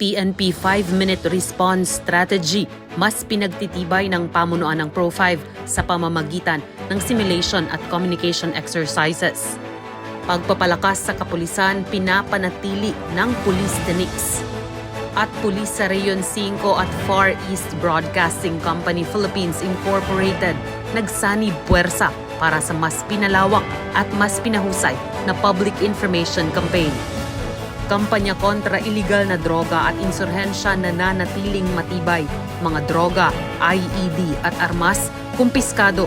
PNP 5-minute response strategy, mas pinagtitibay ng pamunuan ng Pro5 sa pamamagitan ng simulation at communication exercises. Pagpapalakas sa kapulisan, pinapanatili ng Police Techniques. At pulis sa Rayon 5 at Far East Broadcasting Company Philippines Incorporated nagsanib puwersa para sa mas pinalawak at mas pinahusay na public information campaign. Kampanya kontra iligal na droga at insurhensya na nanatiling matibay, mga droga, IED at armas, kumpiskado.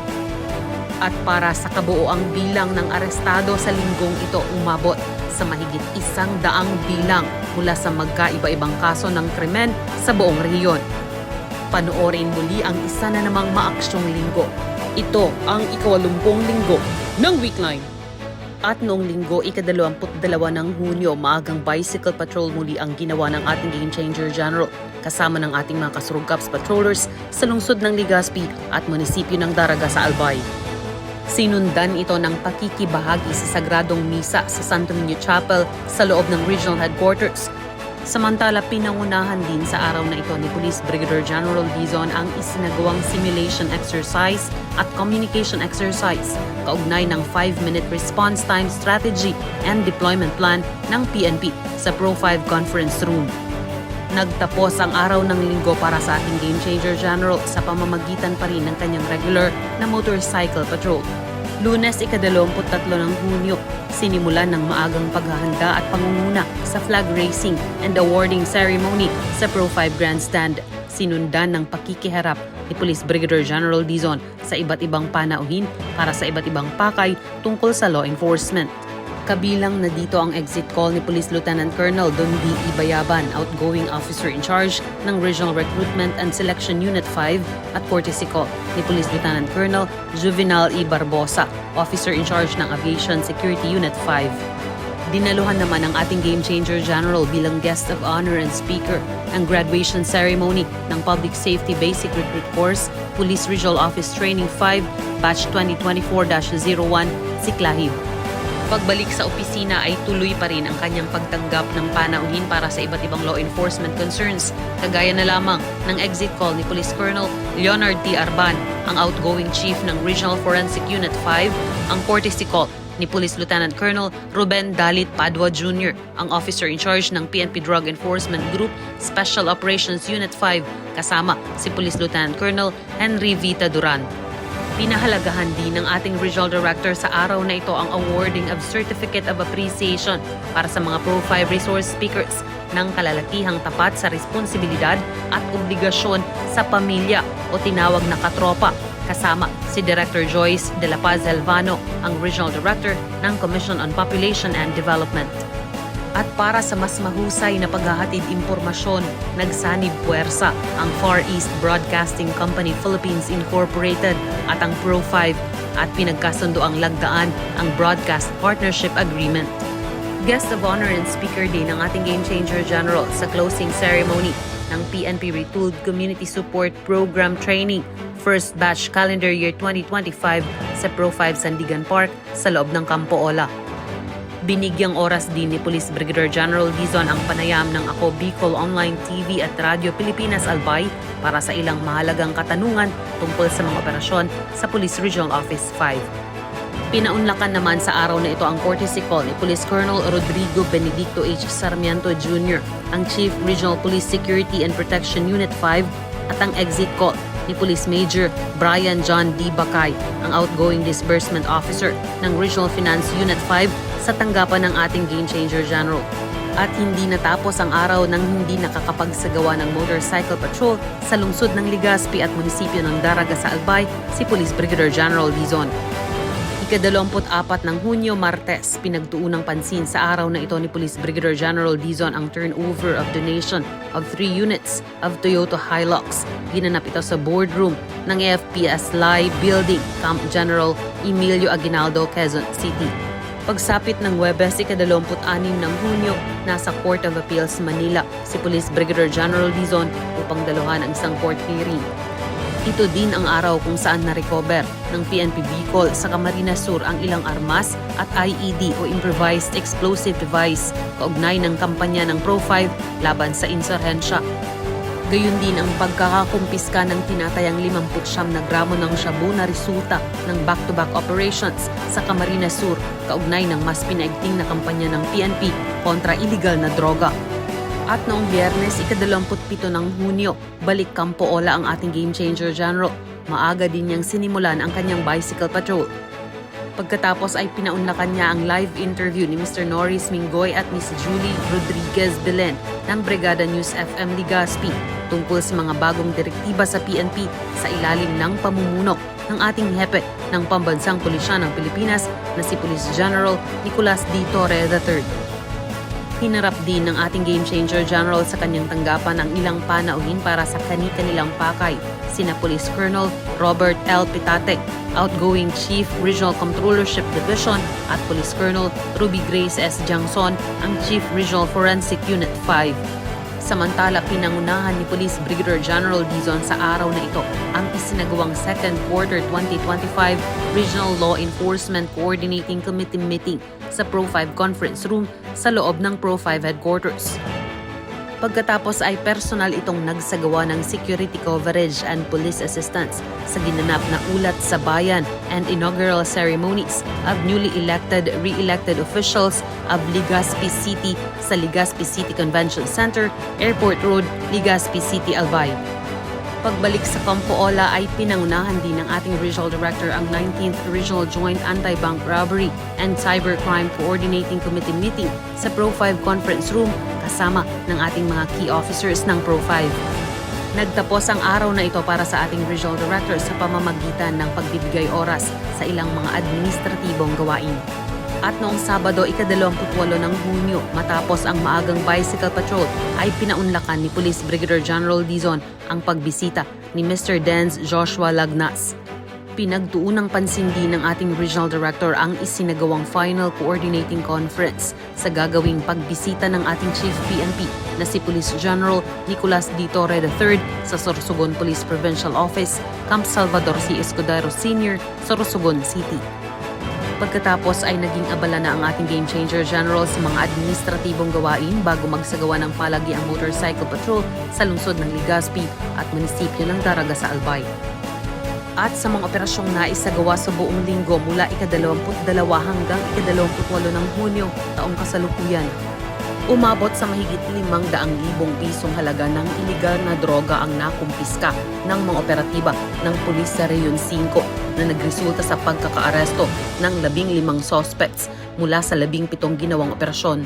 At para sa kabuoang bilang ng arestado sa linggong ito umabot sa mahigit 100 bilang mula sa magkaiba-ibang kaso ng krimen sa buong rehiyon. Panoorin muli ang isa na namang maaksyong linggo. Ito ang 80 linggo ng Weekline. At noong linggo, ika-22 ng Hunyo, maagang bicycle patrol muli ang ginawa ng ating Game Changer General kasama ng ating mga kasurugkaps patrollers sa lungsod ng Legazpi at munisipyo ng Daraga sa Albay. Sinundan ito ng pakikibahagi sa Sagradong Misa sa Santo Niño Chapel sa loob ng Regional Headquarters. Samantala, pinangunahan din sa araw na ito ni Police Brigadier General Dizon ang isinagawang simulation exercise at communication exercise kaugnay ng 5-minute response time strategy and deployment plan ng PNP sa Pro5 Conference Room. Nagtapos ang araw ng linggo para sa ating Game Changer General sa pamamagitan pa rin ng kanyang regular na motorcycle patrol. Lunes, ika-23 ng Hunyo, sinimulan ng maagang paghahanda at pangunguna sa flag racing and awarding ceremony sa Pro5 Grandstand. Sinundan ng pakikiharap ni Police Brigadier General Dizon sa iba't ibang panauhin para sa iba't ibang pakay tungkol sa law enforcement. Kabilang na dito ang exit call ni Police Lieutenant Colonel Dondi Ibayaban, outgoing officer in charge ng Regional Recruitment and Selection Unit 5 at courtesy call ni Police Lieutenant Colonel Juvenal E. Barbosa, officer in charge ng Aviation Security Unit 5. Dinaluhan naman ang ating Game Changer General bilang guest of honor and speaker ang graduation ceremony ng Public Safety Basic Recruit Course, Police Regional Office Training 5, Batch 2024-01, Siklahib. Pagbalik sa opisina ay tuloy pa rin ang kanyang pagtanggap ng panauhin para sa iba't ibang law enforcement concerns, kagaya na lamang ng exit call ni Police Colonel Leonard T. Arban, ang outgoing chief ng Regional Forensic Unit 5, ang courtesy call ni Police Lieutenant Colonel Ruben Dalit Padua Jr., ang officer in charge ng PNP Drug Enforcement Group Special Operations Unit 5, kasama si Police Lieutenant Colonel Henry Vita Duran. Pinahalagahan din ng ating Regional Director sa araw na ito ang awarding of Certificate of Appreciation para sa mga Pro5 resource speakers ng kalalakihang tapat sa responsibilidad at obligasyon sa pamilya o tinawag na katropa, kasama si Director Joyce De La Paz Elvano, ang Regional Director ng Commission on Population and Development. At para sa mas mahusay na paghahatid impormasyon, nagsanib puwersa ang Far East Broadcasting Company Philippines Incorporated at ang Pro5 at pinagkasundo ang lagdaan ang Broadcast Partnership Agreement. Guest of honor and speaker din ang ating Game Changer General sa closing ceremony ng PNP Retooled Community Support Program Training First Batch Calendar Year 2025 sa Pro5 Sandigan Park sa loob ng Campo Ola. Binigyang oras din ni Police Brigadier General Dizon ang panayam ng Ako Bicol Online TV at Radio Pilipinas Albay para sa ilang mahalagang katanungan tungkol sa mga operasyon sa Police Regional Office 5. Pinaunlakan naman sa araw na ito ang courtesy call ni Police Colonel Rodrigo Benedicto H. Sarmiento Jr., ang Chief Regional Police Security and Protection Unit 5 at ang exit call ni Police Major Brian John D. Bacay, ang outgoing disbursement officer ng Regional Finance Unit 5 sa tanggapan ng ating Game Changer General. At hindi natapos ang araw nang hindi nakakapagsagawa ng motorcycle patrol sa lungsod ng Legazpi at munisipyo ng Daraga sa Albay si Police Brigadier General Dizon. Ika-24 ng Hunyo, Martes, pinagtuunang pansin sa araw na ito ni Police Brigadier General Dizon ang turnover of donation of 3 units of Toyota Hilux. Ginanap ito sa boardroom ng AFP Aslay Building, Camp General Emilio Aguinaldo, Quezon City. Pagsapit ng Huwebes, ika-26 ng Hunyo, nasa Court of Appeals, Manila, si Police Brigadier General Dizon upang daluhan ang isang court hearing. Ito din ang araw kung saan na-recover ng PNP Bicol sa Camarines Sur ang ilang armas at IED o Improvised Explosive Device kaugnay ng kampanya ng Pro-5 laban sa insurhensya. Gayon din ang pagkakakumpiska ng tinatayang 59 na gramo ng shabu na resulta ng back-to-back operations sa Camarines Sur kaugnay ng mas pinaigting na kampanya ng PNP kontra iligal na droga. At noong Biyernes, ika-27 ng Hunyo, balik Campo Ola ang ating Game Changer General. Maaga din niyang sinimulan ang kanyang bicycle patrol. Pagkatapos ay pinaunlakan niya ang live interview ni Mr. Norris Mingoy at Miss Julie Rodriguez Belen ng Brigada News FM Legazpi tungkol sa mga bagong direktiba sa PNP sa ilalim ng pamumuno ng ating hepe ng Pambansang Pulisya ng Pilipinas na si Police General Nicolas D. Torre III. Hinarap din ng ating Game Changer General sa kanyang tanggapan ang ilang panauhin para sa kani-kanilang pakay, sina Police Colonel Robert L. Pitate, outgoing Chief Regional Controllership Division, at Police Colonel Ruby Grace S. Jangson, ang Chief Regional Forensic Unit 5. Samantala, pinangunahan ni Police Brigadier General Dizon sa araw na ito ang isinagawang Second Quarter 2025 Regional Law Enforcement Coordinating Committee meeting sa Pro-5 Conference Room sa loob ng Pro-5 Headquarters. Pagkatapos ay personal itong nagsagawa ng security coverage and police assistance sa ginanap na ulat sa bayan and inaugural ceremonies of newly elected, re-elected officials of Legazpi City sa Legazpi City Convention Center, Airport Road, Legazpi City, Albay. Pagbalik sa Campo Ola ay pinangunahan din ng ating Regional Director ang 19th Regional Joint Anti-Bank Robbery and Cybercrime Coordinating Committee meeting sa Pro-5 Conference Room kasama ng ating mga key officers ng Pro-5. Nagtapos ang araw na ito para sa ating Regional Director sa pamamagitan ng pagbibigay oras sa ilang mga administratibong gawain. At noong Sabado, ika-28 ng Hunyo, matapos ang maagang bicycle patrol, ay pinaunlakan ni Police Brigadier General Dizon ang pagbisita ni Mr. Denz Joshua Lagnas. Pinagtuon ng pansin din ng ating Regional Director ang isinagawang Final Coordinating Conference sa gagawing pagbisita ng ating Chief PNP na si Police General Nicolas D. Torre III sa Sorsogon Police Provincial Office, Camp Salvador C. Escudero Sr., Sorsogon City. Pagkatapos ay naging abala na ang ating Game Changer General sa mga administratibong gawain bago magsagawa ng palagiang motorcycle patrol sa lungsod ng Legazpi at munisipyo ng Daraga sa Albay. At sa mga operasyong naisagawa sa buong linggo mula ika-22 hanggang ika-28 ng Hunyo taong kasalukuyan, umabot sa mahigit 500,000 pisong halaga ng iligal na droga ang nakumpiska ng mga operatiba ng pulis sa Reyon 5 na nagresulta sa pagkakaaresto ng 15 suspects mula sa 17 ginawang operasyon.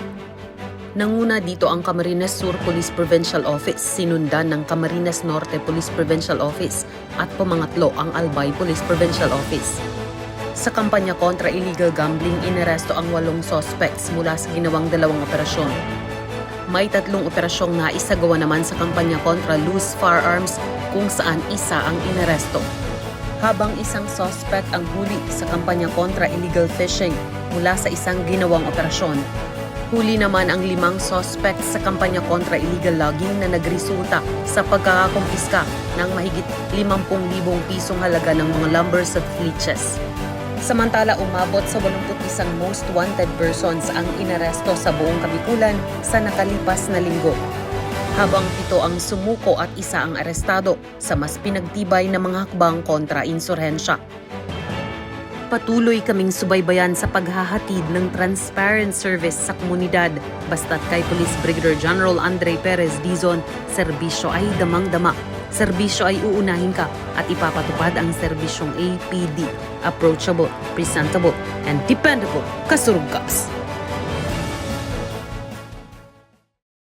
Nanguna dito ang Camarines Sur Police Provincial Office, sinundan ng Camarines Norte Police Provincial Office at pumangatlo ang Albay Police Provincial Office. Sa kampanya kontra illegal gambling, inaresto ang 8 suspects mula sa ginawang 2 operasyon. May 3 operasyong naisagawa naman sa kampanya kontra loose firearms kung saan isa ang inaresto. Habang isang suspect ang huli sa kampanya kontra illegal fishing mula sa isang ginawang operasyon. Huli naman ang 5 suspects sa kampanya kontra illegal logging na nagresulta sa pagkakakumpiska ng mahigit 50,000 pisong halaga ng mga lumbers at leeches. Samantala, umabot sa 81 most wanted persons ang inaresto sa buong Kabikulan sa nakalipas na linggo. Habang 7 ang sumuko at 1 ang arestado sa mas pinagtibay na mga hakbang kontra insurhensya. Patuloy kaming subaybayan sa paghahatid ng transparent service sa komunidad basta't kay Police Brigadier General Andre Perez Dizon, serbisyo ay damang-dama. Serbisyo ay uunahin ka at ipapatupad ang serbisyong APD. Approachable, presentable, and dependable. Kasurugkas!